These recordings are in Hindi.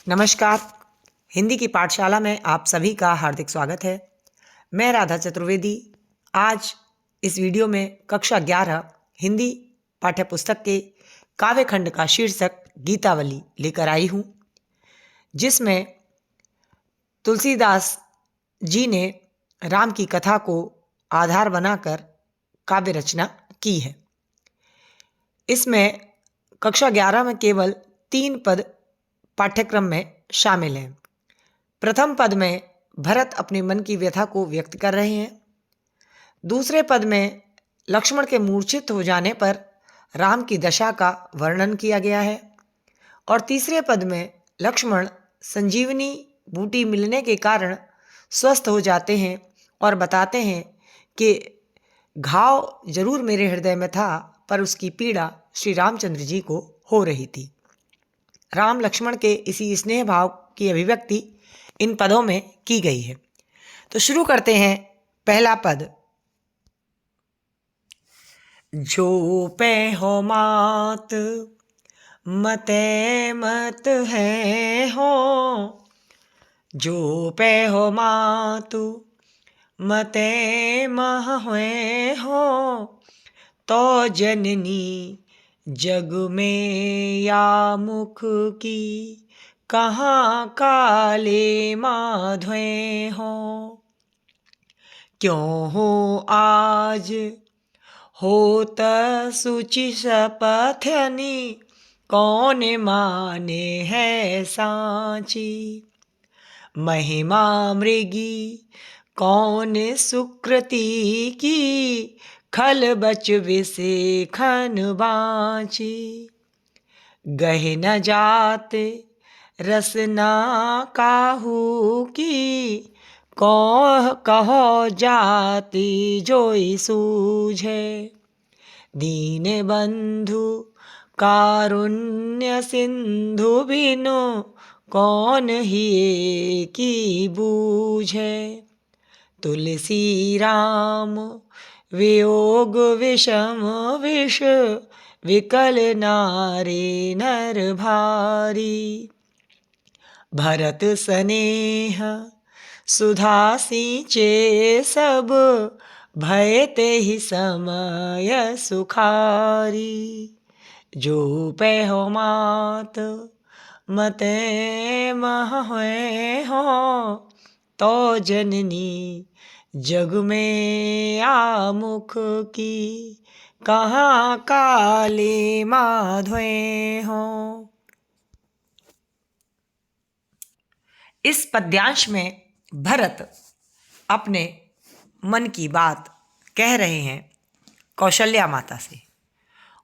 नमस्कार। हिंदी की पाठशाला में आप सभी का हार्दिक स्वागत है। मैं राधा चतुर्वेदी आज इस वीडियो में कक्षा 11 हिंदी पाठ्य पुस्तक के काव्य खंड का शीर्षक गीतावली लेकर आई हूँ, जिसमें तुलसीदास जी ने राम की कथा को आधार बनाकर काव्य रचना की है। इसमें कक्षा 11 में केवल 3 पद पाठ्यक्रम में शामिल हैं। प्रथम पद में भरत अपने मन की व्यथा को व्यक्त कर रहे हैं। दूसरे पद में लक्ष्मण के मूर्छित हो जाने पर राम की दशा का वर्णन किया गया है और तीसरे पद में लक्ष्मण संजीवनी बूटी मिलने के कारण स्वस्थ हो जाते हैं और बताते हैं कि घाव जरूर मेरे हृदय में था, पर उसकी पीड़ा श्री रामचंद्र जी को हो रही थी। राम लक्ष्मण के इसी स्नेह भाव की अभिव्यक्ति इन पदों में की गई है। तो शुरू करते हैं। पहला पद। जो पे हो मात मते मत है हो, जो पे हो मातु मते मह हुए हो, तो जननी जग में या मुख की कहाँ काले माधवे हो। क्यों हो आज होत सुचि शपथनी, कौन माने है सांची। महिमा मृगी कौन सुकृति की, खल बच विसे खन बाँची। गह न जाते रसना काहू की, कहो जाति जोई सूझे। दीन बंधु कारुण्य सिंधु बिनु, कौन ही की बूझे। तुलसी राम वियोग विषम विष, विकल नारे नर भारी। भरत स्नेह सुधा सींचे सब, भय ते ही समय सुखारी। जो पे हो मात मते मह हुए हो, तो जननी जग में आमुख की कहाँ काले माधवे हो। इस पद्यांश में भरत अपने मन की बात कह रहे हैं कौशल्या माता से,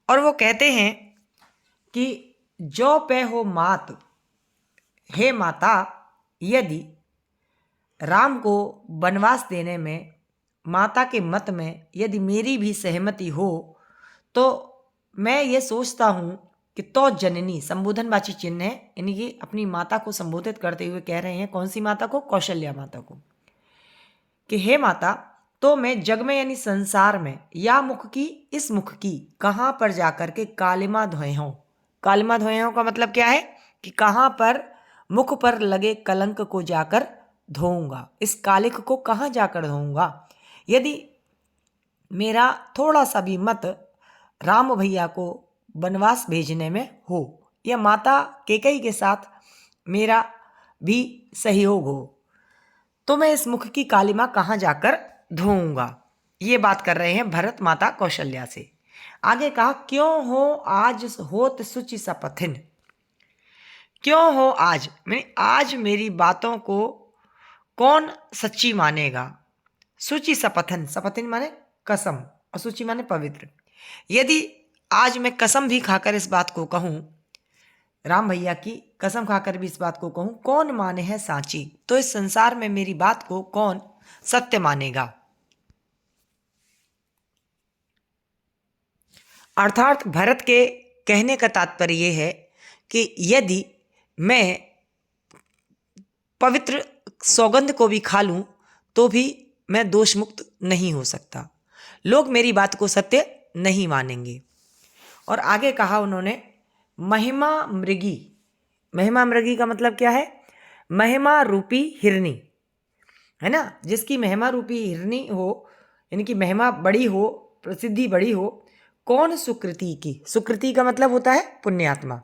और वो कहते हैं कि जो पे हो मात, हे माता, यदि राम को वनवास देने में माता के मत में यदि मेरी भी सहमति हो, तो मैं ये सोचता हूँ कि तो जननी संबोधनवाची चिन्ह है, यानी कि अपनी माता को संबोधित करते हुए कह रहे हैं। कौन सी माता को? कौशल्या माता को। कि हे माता, तो मैं जग में यानी संसार में या मुख की, इस मुख की कहाँ पर जाकर के कालिमा धोए हों। कालिमा धोए हों का मतलब क्या है कि कहाँ पर मुख पर लगे कलंक को जाकर धोऊंगा, इस कालिक को कहाँ जाकर धोऊंगा। यदि मेरा थोड़ा सा भी मत राम भैया को वनवास भेजने में हो, या माता कैकेयी के साथ मेरा भी सहयोग हो, तो मैं इस मुख की कालिमा कहाँ जाकर धोऊंगा। ये बात कर रहे हैं भरत माता कौशल्या से। आगे कहा, क्यों हो आज होत सुचि सपथिन। क्यों हो आज, मैं आज मेरी बातों को कौन सच्ची मानेगा। सुचि सपथन, सपथिन माने कसम और सुचि माने पवित्र। यदि आज मैं कसम भी खाकर इस बात को कहूं, राम भैया की कसम खाकर भी इस बात को कहूं, कौन माने है सांची, तो इस संसार में मेरी बात को कौन सत्य मानेगा। अर्थात भरत के कहने का तात्पर्य यह है कि यदि मैं पवित्र सौगंध को भी खा लूं, तो भी मैं दोष मुक्त नहीं हो सकता। लोग मेरी बात को सत्य नहीं मानेंगे। और आगे कहा उन्होंने, महिमा मृगी, महिमा मृगी का मतलब क्या है? महिमा रूपी हिरनी, है ना, जिसकी महिमा रूपी हिरनी हो, यानी कि महिमा बड़ी हो, प्रसिद्धि बड़ी हो। कौन सुकृति की? सुकृति का मतलब होता है पुण्यात्मा।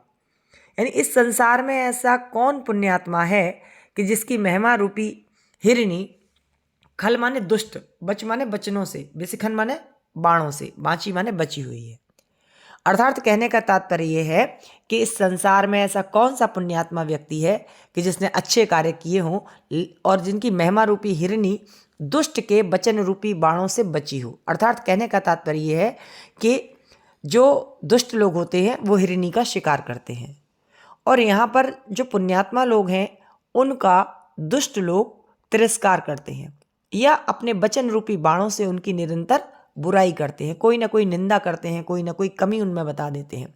यानी इस संसार में ऐसा कौन पुण्यात्मा है कि जिसकी महिमा रूपी हिरनी, खल माने दुष्ट, बच माने बचनों से, विशिखन माने बाणों से, बाँची माने बची हुई है। अर्थात कहने का तात्पर्य यह है कि इस संसार में ऐसा कौन सा पुण्यात्मा व्यक्ति है कि जिसने अच्छे कार्य किए हों और जिनकी महिमा रूपी हिरनी दुष्ट के बचन रूपी बाणों से बची हो। अर्थात कहने का तात्पर्य यह है कि जो दुष्ट लोग होते हैं वो हिरनी का शिकार करते हैं, और यहाँ पर जो पुण्यात्मा लोग हैं उनका दुष्ट लोग तिरस्कार करते हैं या अपने वचन रूपी बाणों से उनकी निरंतर बुराई करते हैं, कोई ना कोई निंदा करते हैं, कोई ना कोई कमी उनमें बता देते हैं।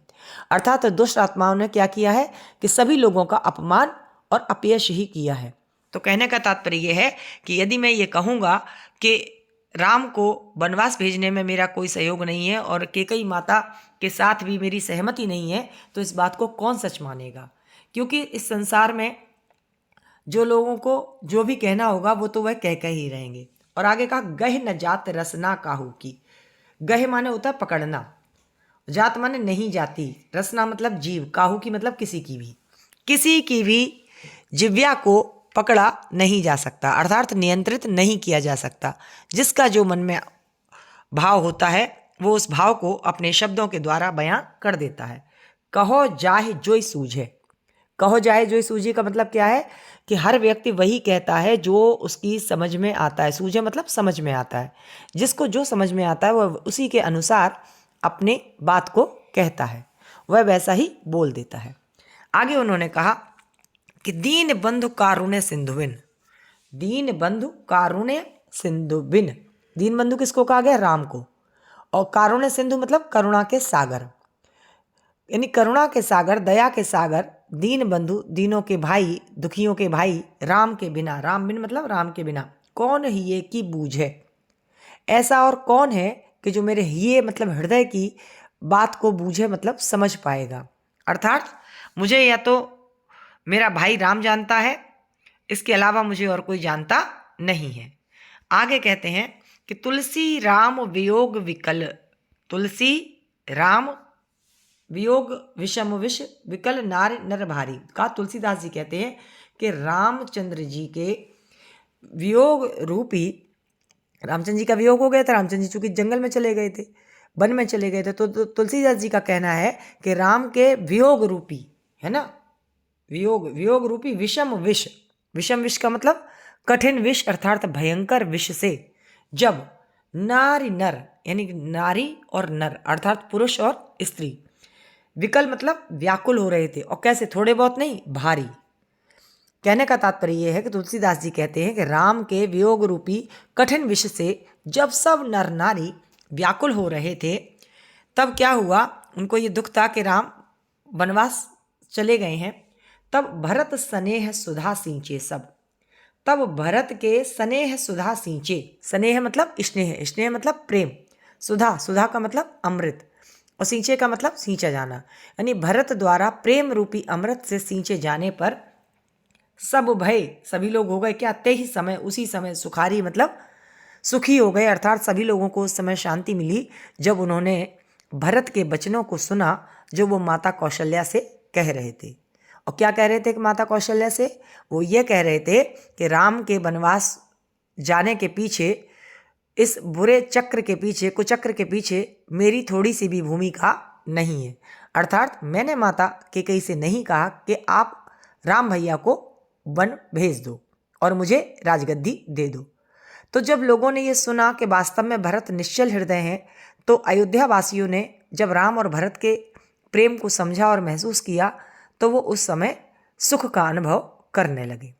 अर्थात दुष्ट आत्माओं ने क्या किया है कि सभी लोगों का अपमान और अपयश ही किया है। तो कहने का तात्पर्य यह है कि यदि मैं ये कहूँगा कि राम को वनवास भेजने में मेरा कोई सहयोग नहीं है और कैकेयी माता के साथ भी मेरी सहमति नहीं है, तो इस बात को कौन सच मानेगा? क्योंकि इस संसार में जो लोगों को जो भी कहना होगा वो तो वह कह ही रहेंगे। और आगे कहा, गह न जात रसना काहू की। गह माने होता है पकड़ना, जात माने नहीं जाती, रसना मतलब जीव, काहू की मतलब किसी की भी जिव्या को पकड़ा नहीं जा सकता, अर्थात नियंत्रित नहीं किया जा सकता। जिसका जो मन में भाव होता है वो उस भाव को अपने शब्दों के द्वारा बयां कर देता है। कहो जाहे जोई सूझे। कहो जाए जोई सूझे का मतलब क्या है कि हर व्यक्ति वही कहता है जो उसकी समझ में आता है। सूझे मतलब समझ में आता है, जिसको जो समझ में आता है वह उसी के अनुसार अपने बात को कहता है, वह वैसा ही बोल देता है। आगे उन्होंने कहा कि दीन बंधु कारुण्य सिंधुविन। दीन बंधु कारुण्य सिंधुविन। दीन बंधु किसको कहा गया? राम को। और कारुण्य सिंधु मतलब करुणा के सागर, यानी करुणा के सागर, दया के सागर, दीन बंधु, दीनों के भाई, दुखियों के भाई, राम के बिना, राम बिन मतलब राम के बिना, कौन हिये की बूझे। ऐसा और कौन है कि जो मेरे हिये मतलब हृदय की बात को बूझे मतलब समझ पाएगा। अर्थात मुझे या तो मेरा भाई राम जानता है, इसके अलावा मुझे और कोई जानता नहीं है। आगे कहते हैं कि तुलसी राम वियोग विकल। तुलसी राम वियोग विषम विष विकल नार नर भारी का तुलसीदास जी कहते हैं कि रामचंद्र जी के वियोग रूपी, रामचंद्र जी का वियोग हो गया था। रामचंद्र जी चूंकि जंगल में चले गए थे, वन में चले गए थे, तो तुलसीदास जी का कहना है कि राम के वियोग रूपी, है ना, वियोग रूपी विषम विष। विषम विष का मतलब कठिन विष, अर्थात भयंकर विष से जब नारी नर, यानी नारी और नर अर्थात पुरुष और स्त्री, विकल मतलब व्याकुल हो रहे थे, और कैसे? थोड़े बहुत नहीं, भारी। कहने का तात्पर्य यह है कि तुलसीदास जी कहते हैं कि राम के वियोग रूपी कठिन विष से जब सब नर नारी व्याकुल हो रहे थे, तब क्या हुआ? उनको ये दुख था कि राम वनवास चले गए हैं। तब भरत स्नेह सुधा सींचे सब। तब भरत के स्नेह सुधा सींचे। स्नेह मतलब स्नेह, स्नेह मतलब प्रेम, सुधा, सुधा का मतलब अमृत, और सींचे का मतलब सींचा जाना। यानी भरत द्वारा प्रेम रूपी अमृत से सींचे जाने पर सब भय, सभी लोग हो गए क्या? ते ही समय, उसी समय सुखारी मतलब सुखी हो गए। अर्थात सभी लोगों को उस समय शांति मिली जब उन्होंने भरत के वचनों को सुना जो वो माता कौशल्या से कह रहे थे। और क्या कह रहे थे कि माता कौशल्या से? वो ये कह रहे थे कि राम के वनवास जाने के पीछे, इस बुरे चक्र के पीछे, कुचक्र के पीछे मेरी थोड़ी सी भी भूमिका नहीं है। अर्थात मैंने माता कैकेयी से नहीं कहा कि आप राम भैया को वन भेज दो और मुझे राजगद्दी दे दो। तो जब लोगों ने ये सुना कि वास्तव में भरत निश्चल हृदय हैं, तो अयोध्या वासियों ने जब राम और भरत के प्रेम को समझा और महसूस किया, तो वो उस समय सुख का अनुभव करने लगे।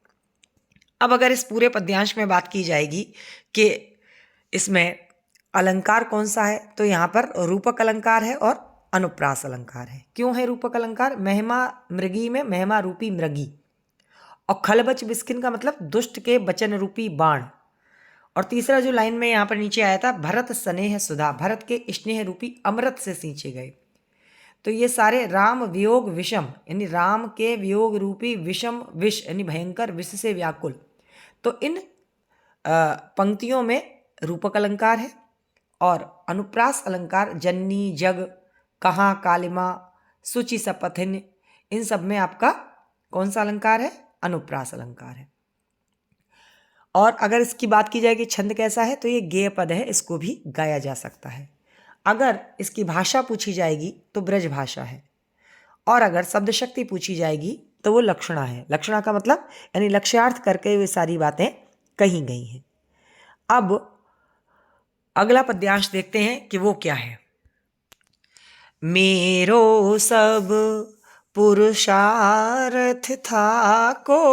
अब अगर इस पूरे पद्यांश में बात की जाएगी कि इसमें अलंकार कौन सा है, तो यहाँ पर रूपक अलंकार है और अनुप्रास अलंकार है। क्यों है रूपक अलंकार? महिमा मृगी में महिमा रूपी मृगी, और खलबच बिस्किन का मतलब दुष्ट के बचन रूपी बाण। और तीसरा जो लाइन में यहाँ पर नीचे आया था, भरत स्नेह सुधा, भरत के स्नेह रूपी अमृत से सींचे गए। तो ये सारे राम वियोग विषम, यानी राम के वियोग रूपी विषम विष, यानी भयंकर विष से व्याकुल। तो इन पंक्तियों में रूपक अलंकार है और अनुप्रास अलंकार जन्नी, जग, कहाँ, कालिमा, सुचि, सपथिन, इन सब में आपका कौन सा अलंकार है? अनुप्रास अलंकार है। और अगर इसकी बात की जाए कि छंद कैसा है, तो ये गेय पद है, इसको भी गाया जा सकता है। अगर इसकी भाषा पूछी जाएगी तो ब्रज भाषा है, और अगर शब्द शक्ति पूछी जाएगी तो वो लक्षणा है। लक्षणा का मतलब यानी लक्ष्यार्थ करके वे सारी बातें कही गई हैं। अब अगला पद्यांश देखते हैं कि वो क्या है। मेरो सब पुरुषार्थ था को,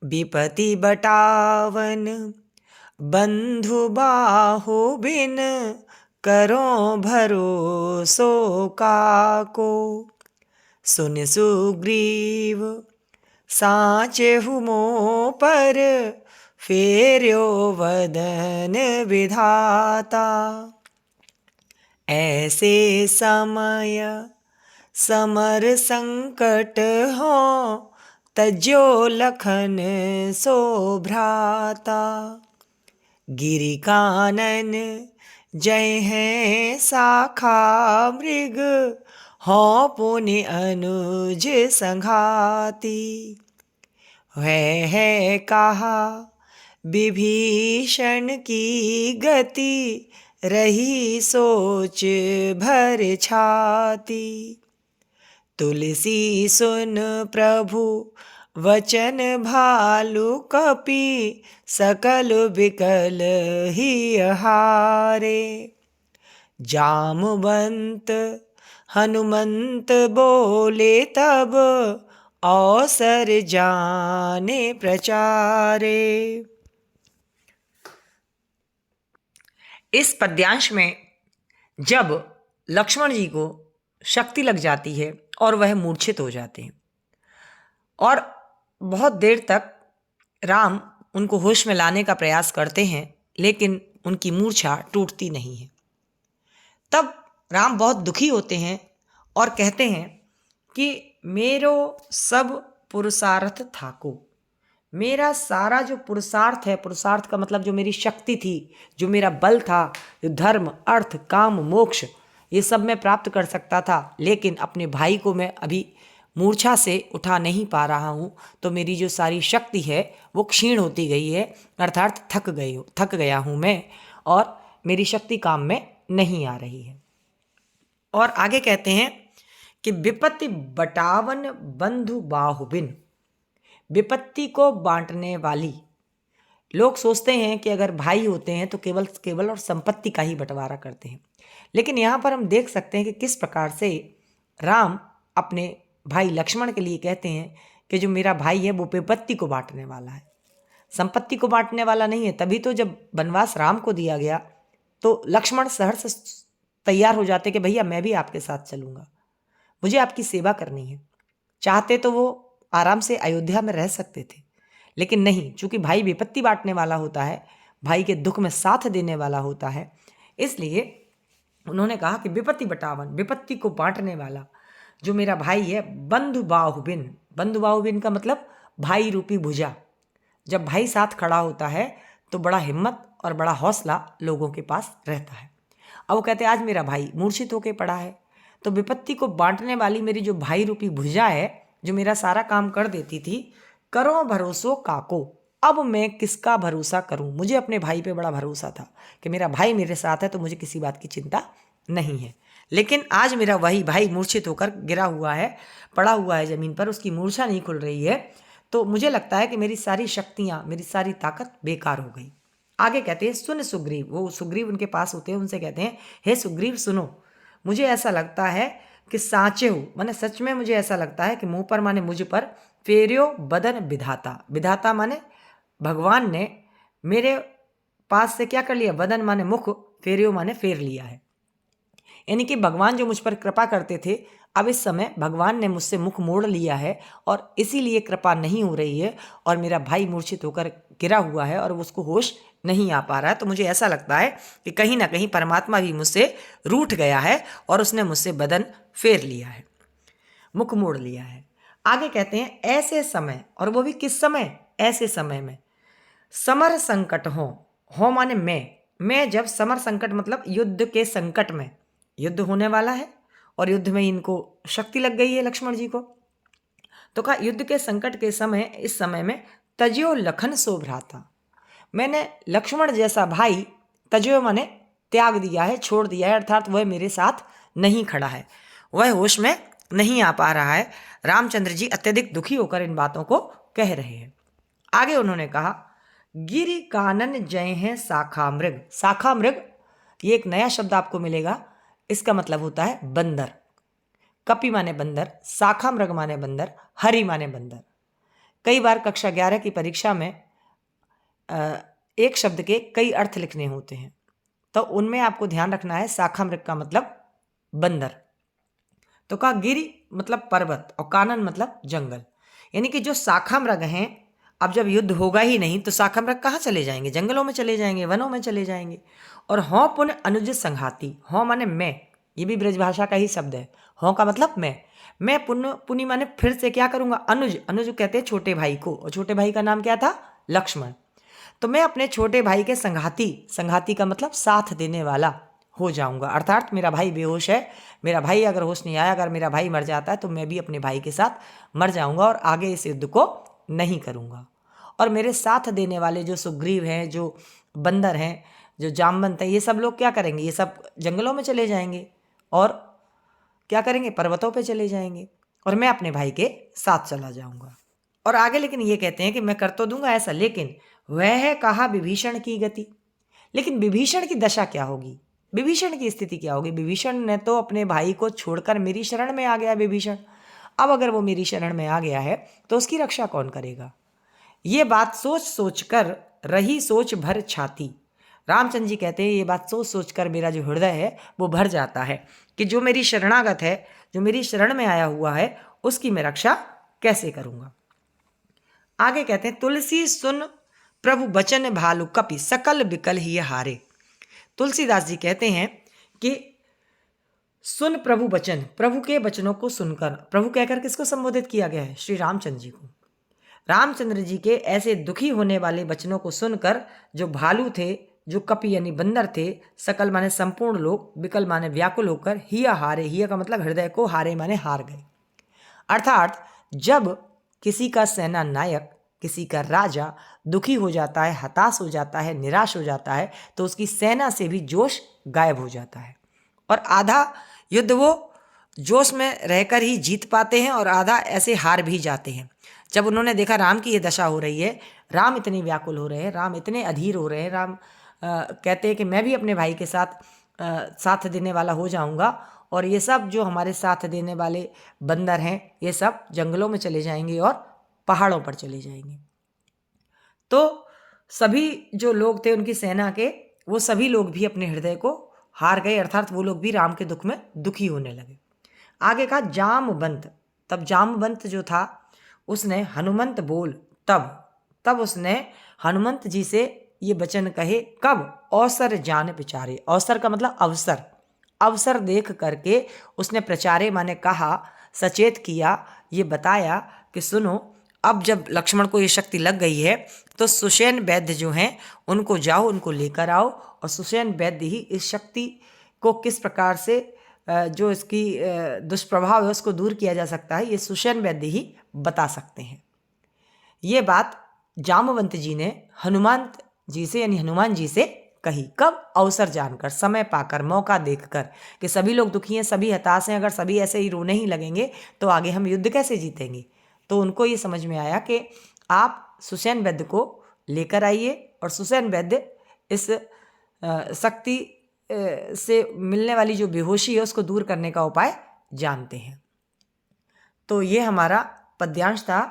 विपति बटावन, बंधु बाहु बिन, करो भरोसो काको। सुन सुग्रीव साचहु मोह पर, फेर्यो वदन विधाता। ऐसे समय समर संकट हो, तज्यो लखन सो भ्राता। गिरि कानन जय हैं शाखा मृग, हो पुनि अनुज संघाती। है कहा विभीषण की गति, रही सोच भर छाती। तुलसी सुन प्रभु वचन भालु कपि, सकल विकल ही हारे। जामवंत हनुमंत बोले तब, अवसर जाने प्रचारे। इस पद्यांश में जब लक्ष्मण जी को शक्ति लग जाती है और वह मूर्छित हो जाते हैं और बहुत देर तक राम उनको होश में लाने का प्रयास करते हैं, लेकिन उनकी मूर्छा टूटती नहीं है। तब राम बहुत दुखी होते हैं और कहते हैं कि मेरो सब पुरुषार्थ थाको, मेरा सारा जो पुरुषार्थ है, पुरुषार्थ का मतलब जो मेरी शक्ति थी, जो मेरा बल था, जो धर्म, अर्थ, काम, मोक्ष, ये सब मैं प्राप्त कर सकता था, लेकिन अपने भाई को मैं अभी मूर्छा से उठा नहीं पा रहा हूँ, तो मेरी जो सारी शक्ति है वो क्षीण होती गई है, अर्थात थक गया हूँ मैं, और मेरी शक्ति काम में नहीं आ रही है। और आगे कहते हैं कि विपत्ति बटावन बंधु बाहुबिन, विपत्ति को बांटने वाली। लोग सोचते हैं कि अगर भाई होते हैं तो केवल और संपत्ति का ही बंटवारा करते हैं, लेकिन यहाँ पर हम देख सकते हैं कि किस प्रकार से राम अपने भाई लक्ष्मण के लिए कहते हैं कि जो मेरा भाई है वो विपत्ति को बांटने वाला है, संपत्ति को बांटने वाला नहीं है। तभी तो जब वनवास राम को दिया गया तो लक्ष्मण सहर्ष तैयार हो जाते कि भैया मैं भी आपके साथ चलूँगा, मुझे आपकी सेवा करनी है। चाहते तो वो आराम से अयोध्या में रह सकते थे, लेकिन नहीं, चूंकि भाई विपत्ति बांटने वाला होता है, भाई के दुख में साथ देने वाला होता है, इसलिए उन्होंने कहा कि विपत्ति बटावन, विपत्ति को बांटने वाला जो मेरा भाई है, बंधु बाहुबिन। बंधु बाहुबिन का मतलब भाई रूपी भुजा। जब भाई साथ खड़ा होता है तो बड़ा हिम्मत और बड़ा हौसला लोगों के पास रहता है। अब वो कहते हैं आज मेरा भाई मूर्छित होकर पड़ा है, तो विपत्ति को बांटने वाली मेरी जो भाई रूपी भुजा है, जो मेरा सारा काम कर देती थी, करो भरोसो काको, अब मैं किसका भरोसा करूं। मुझे अपने भाई पे बड़ा भरोसा था कि मेरा भाई मेरे साथ है तो मुझे किसी बात की चिंता नहीं है, लेकिन आज मेरा वही भाई मूर्छित होकर गिरा हुआ है, पड़ा हुआ है ज़मीन पर, उसकी मूर्छा नहीं खुल रही है, तो मुझे लगता है कि मेरी सारी शक्तियाँ, मेरी सारी ताकत बेकार हो गई। आगे कहते हैं सुन सुग्रीव, वो सुग्रीव उनके पास होते हैं, उनसे कहते हैं हे सुग्रीव सुनो, मुझे ऐसा लगता है कि साचे हो, माने सच में मुझे ऐसा लगता है कि मुँह पर माने मुझ पर, फेर्यो बदन विधाता, विधाता माने भगवान ने मेरे पास से क्या कर लिया, बदन माने मुख, फेर्यो माने फेर लिया है। यानी कि भगवान जो मुझ पर कृपा करते थे, अब इस समय भगवान ने मुझसे मुख मोड़ लिया है और इसीलिए कृपा नहीं हो रही है और मेरा भाई मूर्छित होकर गिरा हुआ है और उसको होश नहीं आ पा रहा है, तो मुझे ऐसा लगता है कि कहीं ना कहीं परमात्मा भी मुझसे रूठ गया है और उसने मुझसे बदन फेर लिया है, मुख मोड़ लिया है। आगे कहते हैं ऐसे समय, और वो भी किस समय, ऐसे समय में समर संकट हो माने मैं जब समर संकट मतलब युद्ध के संकट में, युद्ध होने वाला है और युद्ध में इनको शक्ति लग गई है लक्ष्मण जी को, तो कहा युद्ध के संकट के समय, इस समय में तज्यो लखन सो भ्राता, मैंने लक्ष्मण जैसा भाई, तज्यो माने त्याग दिया है, छोड़ दिया है, अर्थात वह मेरे साथ नहीं खड़ा है, वह होश में नहीं आ पा रहा है। रामचंद्र जी अत्यधिक दुखी होकर इन बातों को कह रहे हैं। आगे उन्होंने कहा गिरि कानन जय हैं शाखा मृग। शाखा मृग ये एक नया शब्द आपको मिलेगा, इसका मतलब होता है बंदर। कपि माने बंदर, शाखा मृग माने बंदर, हरि माने बंदर। कई बार कक्षा 11 की परीक्षा में एक शब्द के कई अर्थ लिखने होते हैं, तो उनमें आपको ध्यान रखना है शाखा मृग का मतलब बंदर। तो कहा गिरि मतलब पर्वत और कानन मतलब जंगल, यानी कि जो शाखा मृग हैं, अब जब युद्ध होगा ही नहीं तो शाखा मृग कहाँ चले जाएंगे, जंगलों में चले जाएंगे, वनों में चले जाएंगे। और हों पुन अनुज संघाती, हों माने मैं, ये भी ब्रजभाषा का ही शब्द है, हों का मतलब मैं पुनि माने फिर से क्या करूंगा, अनुज, अनुज कहते हैं छोटे भाई को, और छोटे भाई का नाम क्या था, लक्ष्मण। तो मैं अपने छोटे भाई के संघाती, संघाती का मतलब साथ देने वाला हो जाऊंगा, अर्थात मेरा भाई बेहोश है, मेरा भाई अगर होश नहीं आया, अगर मेरा भाई मर जाता है तो मैं भी अपने भाई के साथ मर जाऊंगा और आगे इस युद्ध को नहीं करूंगा। और मेरे साथ देने वाले जो सुग्रीव हैं, जो बंदर हैं, जो जामवंत हैं, ये सब लोग क्या करेंगे, ये सब जंगलों में चले जाएंगे और क्या करेंगे, पर्वतों पे चले जाएंगे, और मैं अपने भाई के साथ चला जाऊंगा। और आगे लेकिन ये कहते हैं कि मैं कर तो दूंगा ऐसा, लेकिन वह कहा विभीषण की गति, लेकिन विभीषण की दशा क्या होगी, विभीषण की स्थिति क्या होगी। विभीषण ने तो अपने भाई को छोड़कर मेरी शरण में आ गया विभीषण, अब अगर वो मेरी शरण में आ गया है तो उसकी रक्षा कौन करेगा। ये बात सोच सोच कर रही सोच भर छाती। रामचंद्र जी कहते हैं ये बात सोच सोच कर मेरा जो हृदय है वो भर जाता है कि जो मेरी शरणागत है, जो मेरी शरण में आया हुआ है, उसकी मैं रक्षा कैसे करूंगा। आगे कहते हैं तुलसी सुन प्रभु बचन भालु कपि सकल बिकल ही हारे। तुलसीदास जी कहते हैं कि सुन प्रभु वचन, प्रभु के वचनों को सुनकर, प्रभु कहकर किसको संबोधित किया गया है, श्री रामचंद्र जी को। रामचंद्र जी के ऐसे दुखी होने वाले वचनों को सुनकर जो भालू थे, जो कपि यानी बंदर थे, सकल माने संपूर्ण लोग, विकल माने व्याकुल होकर, हिया हारे, हिया का मतलब हृदय को, हारे माने हार गए। अर्थात जब किसी का सेना नायक, किसी का राजा दुखी हो जाता है, हताश हो जाता है, निराश हो जाता है, तो उसकी सेना से भी जोश गायब हो जाता है और आधा युद्ध वो जोश में रहकर ही जीत पाते हैं और आधा ऐसे हार भी जाते हैं। जब उन्होंने देखा राम की ये दशा हो रही है, राम इतने व्याकुल हो रहे हैं, राम इतने अधीर हो रहे हैं, राम कहते हैं कि मैं भी अपने भाई के साथ साथ देने वाला हो जाऊंगा और ये सब जो हमारे साथ देने वाले बंदर हैं ये सब जंगलों में चले जाएंगे और पहाड़ों पर चले जाएंगे। तो सभी जो लोग थे उनकी सेना के, वो सभी लोग भी अपने हृदय को हार गए, अर्थात वो लोग भी राम के दुख में दुखी होने लगे। आगे कहा जामवंत, तब जामवंत जो था उसने हनुमंत बोल, तब उसने हनुमंत जी से ये वचन कहे, कब अवसर जान विचारे, अवसर का मतलब अवसर, अवसर देख करके उसने प्रचारे माने कहा, सचेत किया, ये बताया कि सुनो अब जब लक्ष्मण को ये शक्ति लग गई है तो सुषेण वैद्य जो हैं उनको जाओ, उनको लेकर आओ और सुषेण वैद्य ही इस शक्ति को किस प्रकार से जो इसकी दुष्प्रभाव है उसको दूर किया जा सकता है, ये सुषेण वैद्य ही बता सकते हैं। ये बात जामवंत जी ने हनुमान जी से यानी हनुमान जी से कही, कब अवसर जानकर, समय पाकर, मौका देखकर कि सभी लोग दुखी हैं, सभी हताश हैं, अगर सभी ऐसे ही रोने ही लगेंगे तो आगे हम युद्ध कैसे जीतेंगे। तो उनको ये समझ में आया कि आप सुषेण वैद्य को लेकर आइए और सुषेण वैद्य इस शक्ति से मिलने वाली जो बेहोशी है उसको दूर करने का उपाय जानते हैं। तो ये हमारा पद्यांश था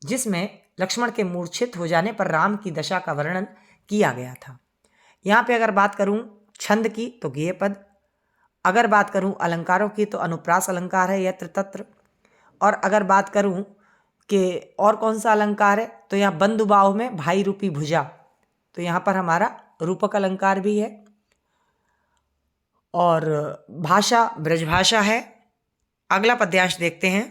जिसमें लक्ष्मण के मूर्छित हो जाने पर राम की दशा का वर्णन किया गया था। यहाँ पे अगर बात करूँ छंद की तो गेय पद, अगर बात करूँ अलंकारों की तो अनुप्रास अलंकार है यत्र तत्र, और अगर बात करूँ कि और कौन सा अलंकार है तो यहाँ बंधुबाव में भाई रूपी भुजा, तो यहाँ पर हमारा रूपक अलंकार भी है और भाषा ब्रजभाषा है। अगला पद्यांश देखते हैं।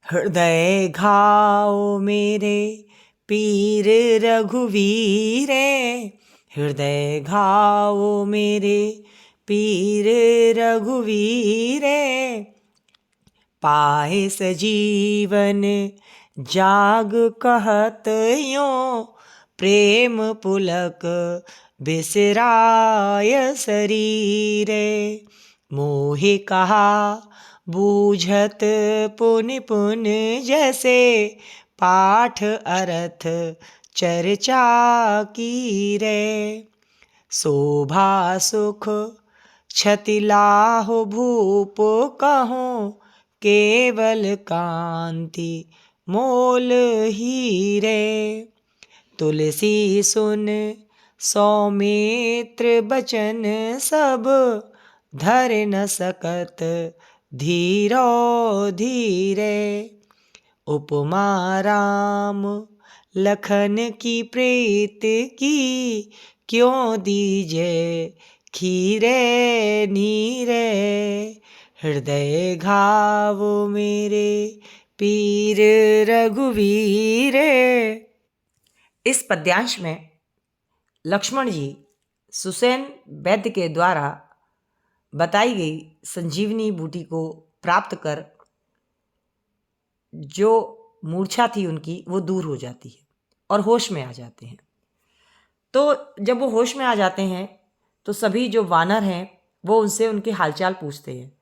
हृदय घाव मेरे पीर रघुवीरे, हृदय घाव मेरे पीर रघुवीरे, पाए सजीवन जाग कहत यों, प्रेम पुलक बिसराय शरीरे, मोहि कहा बूझत पुनि पुन जैसे, पाठ अर्थ चर्चा की रे, शोभा सुख क्षति लाहो भूप कहूँ, केवल कांति मोल हीरे, तुलसी सुन सौमित्र बचन सब, धर न सकत धीरो धीरे, उपमा राम लखन की प्रीत की, क्यों दीजे खीरे नीरे, हृदय घाव मेरे पीर रघुवीरे। इस पद्यांश में लक्ष्मण जी सुसेन वैद्य के द्वारा बताई गई संजीवनी बूटी को प्राप्त कर जो मूर्छा थी उनकी वो दूर हो जाती है और होश में आ जाते हैं। तो जब वो होश में आ जाते हैं तो सभी जो वानर हैं वो उनसे उनके हालचाल पूछते हैं।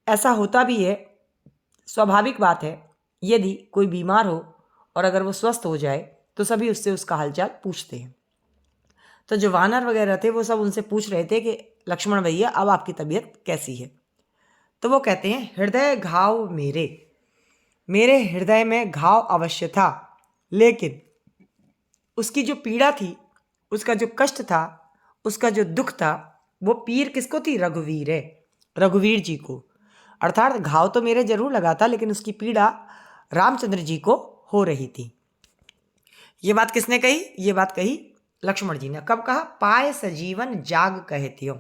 ऐसा होता भी है, स्वाभाविक बात है, यदि कोई बीमार हो और अगर वो स्वस्थ हो जाए तो सभी उससे उसका हालचाल पूछते हैं। तो जो वानर वगैरह थे वो सब उनसे पूछ रहे थे कि लक्ष्मण भैया अब आपकी तबीयत कैसी है। तो वो कहते हैं हृदय घाव मेरे हृदय में घाव अवश्य था, लेकिन उसकी जो पीड़ा थी, उसका जो कष्ट था, उसका जो दुख था, वो पीर किसको थी? रघुवीर जी को। अर्थात घाव तो मेरे जरूर लगा था लेकिन उसकी पीड़ा रामचंद्र जी को हो रही थी। ये बात किसने कही? ये बात कही लक्ष्मण जी ने। कब कहा? पाए सजीवन जाग कहतियों,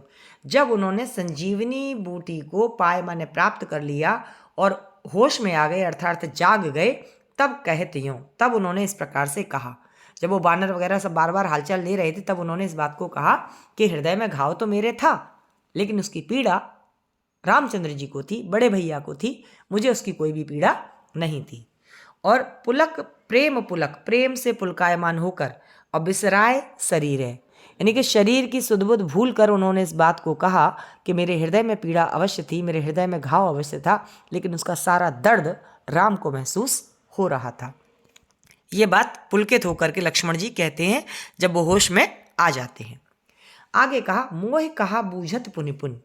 जब उन्होंने संजीवनी बूटी को पाए माने प्राप्त कर लिया और होश में आ गए अर्थात जाग गए, तब कहतियों, तब उन्होंने इस प्रकार से कहा। जब वो बानर वगैरह सब बार बार हालचाल ले रहे थे तब उन्होंने इस बात को कहा कि हृदय में घाव तो मेरे था लेकिन उसकी पीड़ा रामचंद्र जी को थी, बड़े भैया को थी, मुझे उसकी कोई भी पीड़ा नहीं थी। और पुलक पुलक प्रेम से पुलकायमान होकर और बिसराए शरीर है, यानी कि शरीर की सुधबुध भूल कर उन्होंने इस बात को कहा कि मेरे हृदय में पीड़ा अवश्य थी, मेरे हृदय में घाव अवश्य था, लेकिन उसका सारा दर्द राम को महसूस हो रहा था। ये बात पुलकित होकर के लक्ष्मण जी कहते हैं जब वो होश में आ जाते हैं। आगे कहा मोह कहा बूझत पुनि पुनि,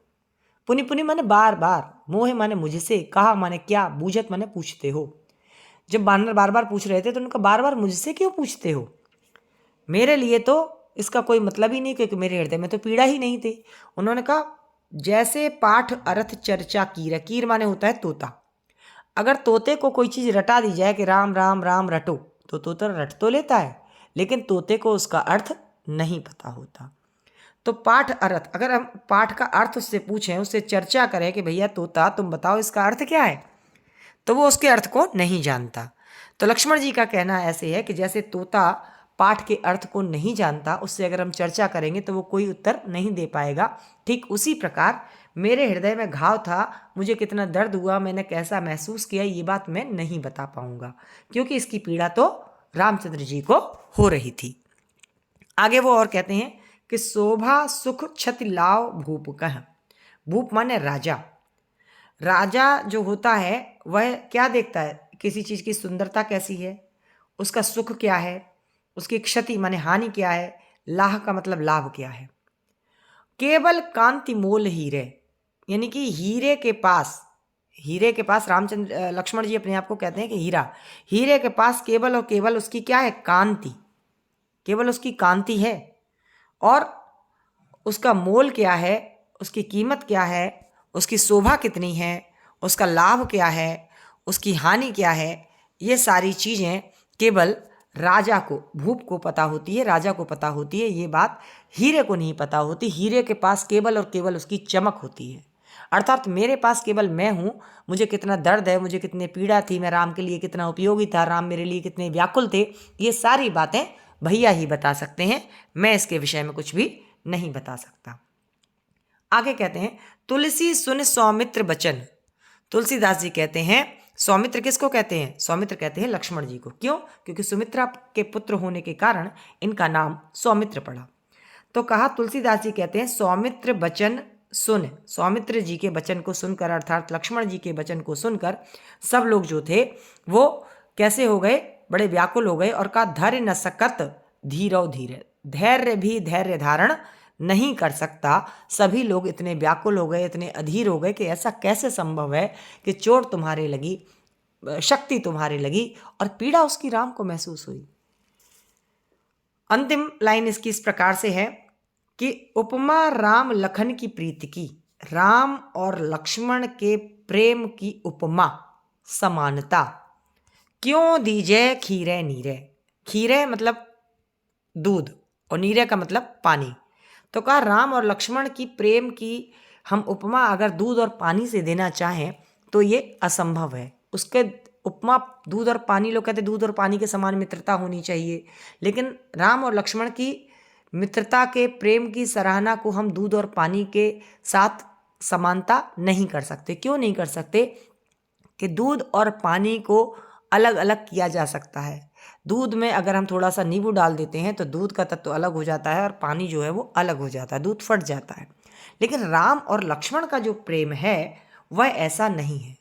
पुनि पुनि माने बार बार, मोह माने मुझसे, कहा माने क्या, बूझत माने पूछते हो। जब बानर बार बार पूछ रहे थे तो उनका बार बार मुझसे क्यों पूछते हो? मेरे लिए तो इसका कोई मतलब ही नहीं, क्योंकि मेरे हृदय में तो पीड़ा ही नहीं थी। उन्होंने कहा जैसे पाठ अर्थ चर्चा कीर, कीर माने होता है तोता। अगर तोते को कोई चीज़ रटा दी जाए कि राम राम राम रटो, तो तोता रट तो लेता है, लेकिन तोते को उसका अर्थ नहीं पता होता। तो पाठ अर्थ, अगर हम पाठ का अर्थ उससे पूछें, उससे चर्चा करें कि भैया तोता तुम बताओ इसका अर्थ क्या है, तो वो उसके अर्थ को नहीं जानता। तो लक्ष्मण जी का कहना ऐसे है कि जैसे तोता पाठ के अर्थ को नहीं जानता, उससे अगर हम चर्चा करेंगे तो वो कोई उत्तर नहीं दे पाएगा, ठीक उसी प्रकार मेरे हृदय में घाव था, मुझे कितना दर्द हुआ, मैंने कैसा महसूस किया, ये बात मैं नहीं बता पाऊंगा, क्योंकि इसकी पीड़ा तो रामचंद्र जी को हो रही थी। आगे वो और कहते हैं कि शोभा सुख क्षति लाव भूप कह। भूप माने राजा। राजा जो होता है वह क्या देखता है? किसी चीज़ की सुंदरता कैसी है, उसका सुख क्या है, उसकी क्षति माने हानि क्या है, लाह का मतलब लाभ क्या है। केवल कांति मोल हीरे, यानी कि हीरे के पास रामचंद्र लक्ष्मण जी अपने आप को कहते हैं कि हीरे के पास केवल और केवल उसकी क्या है? कांति, केवल उसकी कांति है। और उसका मोल क्या है, उसकी कीमत क्या है, उसकी शोभा कितनी है, उसका लाभ क्या है, उसकी हानि क्या है, ये सारी चीज़ें केवल राजा को, भूप को पता होती है, राजा को पता होती है। ये बात हीरे को नहीं पता होती। हीरे के पास केवल और केवल उसकी चमक होती है। अर्थात मेरे पास केवल मैं हूँ, मुझे कितना दर्द है, मुझे कितनी पीड़ा थी, मैं राम के लिए कितना उपयोगी था, राम मेरे लिए कितने व्याकुल थे, ये सारी बातें भैया ही बता सकते हैं। मैं इसके विषय में कुछ भी नहीं बता सकता। आगे कहते हैं, तुलसी सुन सौमित्र बचन। तुलसीदास जी कहते हैं, सौमित्र किसको कहते हैं? सौमित्र कहते हैं लक्ष्मण जी को। क्यों? क्योंकि सुमित्रा के पुत्र होने के कारण इनका नाम सौमित्र पड़ा। तो कहा, तुलसीदास जी कहते हैं सौमित्र बचन सुन। सौमित्र जी के वचन को सुनकर, अर्थात लक्ष्मण जी के वचन को सुनकर सब लोग जो थे वो कैसे हो गए? बड़े व्याकुल हो गए और कहा, धैर्य न सकत धीरो धीरे। धैर्य भी धैर्य धारण नहीं कर सकता। सभी लोग इतने व्याकुल हो गए, इतने अधीर हो गए कि ऐसा कैसे संभव है कि चोट तुम्हारे लगी, शक्ति तुम्हारे लगी, और पीड़ा उसकी राम को महसूस हुई। अंतिम लाइन इसकी इस प्रकार से है कि उपमा राम लखन की प्रीति की। राम और लक्ष्मण के प्रेम की उपमा, समानता, क्यों दीजे खीरे नीरे। खीरे मतलब दूध और नीरे का मतलब पानी। तो कहा, राम और लक्ष्मण की प्रेम की हम उपमा अगर दूध और पानी से देना चाहें तो ये असंभव है। उसके उपमा दूध और पानी, लोग कहते दूध और पानी के समान मित्रता होनी चाहिए, लेकिन राम और लक्ष्मण की मित्रता के प्रेम की सराहना को हम दूध और पानी के साथ समानता नहीं कर सकते। क्यों नहीं कर सकते? कि दूध और पानी को अलग अलग किया जा सकता है। दूध में अगर हम थोड़ा सा नींबू डाल देते हैं तो दूध का तत्व अलग हो जाता है और पानी जो है वो अलग हो जाता है, दूध फट जाता है। लेकिन राम और लक्ष्मण का जो प्रेम है वह ऐसा नहीं है।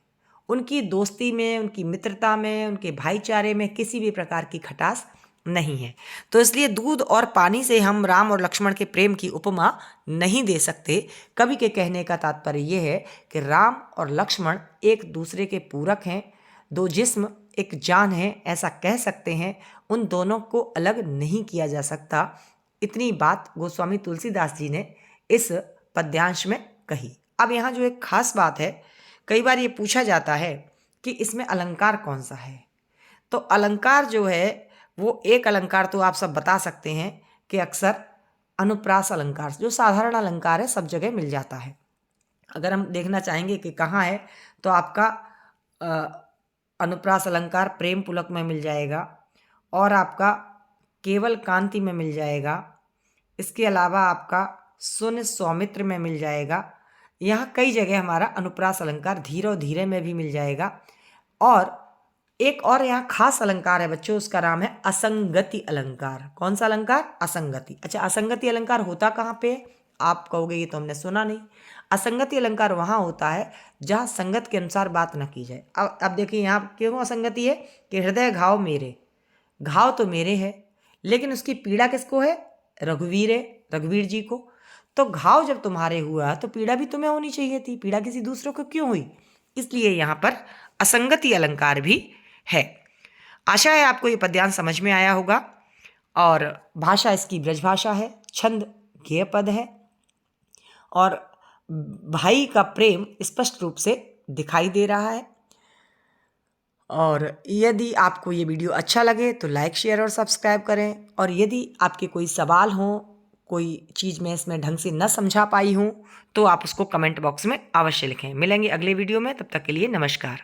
उनकी दोस्ती में, उनकी मित्रता में, उनके भाईचारे में किसी भी प्रकार की खटास नहीं है। तो इसलिए दूध और पानी से हम राम और लक्ष्मण के प्रेम की उपमा नहीं दे सकते। कवि के कहने का तात्पर्य यह है कि राम और लक्ष्मण एक दूसरे के पूरक हैं, दो जिस्म एक जान है, ऐसा कह सकते हैं। उन दोनों को अलग नहीं किया जा सकता। इतनी बात गोस्वामी तुलसीदास जी ने इस पद्यांश में कही। अब यहाँ जो एक खास बात है, कई बार ये पूछा जाता है कि इसमें अलंकार कौन सा है। तो अलंकार जो है वो एक अलंकार तो आप सब बता सकते हैं कि अक्सर अनुप्रास अलंकार, जो साधारण अलंकार है, सब जगह मिल जाता है। अगर हम देखना चाहेंगे कि कहाँ है तो आपका अनुप्रास अलंकार प्रेम पुलक में मिल जाएगा और आपका केवल कांति में मिल जाएगा। इसके अलावा आपका सुन सौमित्र में मिल जाएगा। यहाँ कई जगह हमारा अनुप्रास अलंकार धीरो धीरे में भी मिल जाएगा। और एक और यहाँ खास अलंकार है बच्चों, उसका नाम है असंगति अलंकार। कौन सा अलंकार? असंगति। अच्छा, असंगति अलंकार होता कहाँ पे? आप कहोगे ये तो हमने सुना नहीं। असंगति अलंकार वहाँ होता है जहाँ संगत के अनुसार बात न की जाए। अब देखिए यहाँ क्यों असंगति है कि हृदय घाव मेरे, घाव तो मेरे है लेकिन उसकी पीड़ा किसको है? रघुवीर है, रघुवीर जी को। तो घाव जब तुम्हारे हुआ तो पीड़ा भी तुम्हें होनी चाहिए थी, पीड़ा किसी दूसरे को क्यों हुई? इसलिए यहाँ पर असंगति अलंकार भी है। आशा है आपको ये पद्यांश समझ में आया होगा। और भाषा इसकी ब्रजभाषा है, छंद गेय पद है और भाई का प्रेम स्पष्ट रूप से दिखाई दे रहा है। और यदि आपको ये वीडियो अच्छा लगे तो लाइक, शेयर और सब्सक्राइब करें। और यदि आपके कोई सवाल हो, कोई चीज़ मैं इसमें ढंग से न समझा पाई हूँ तो आप उसको कमेंट बॉक्स में अवश्य लिखें। मिलेंगे अगले वीडियो में, तब तक के लिए नमस्कार।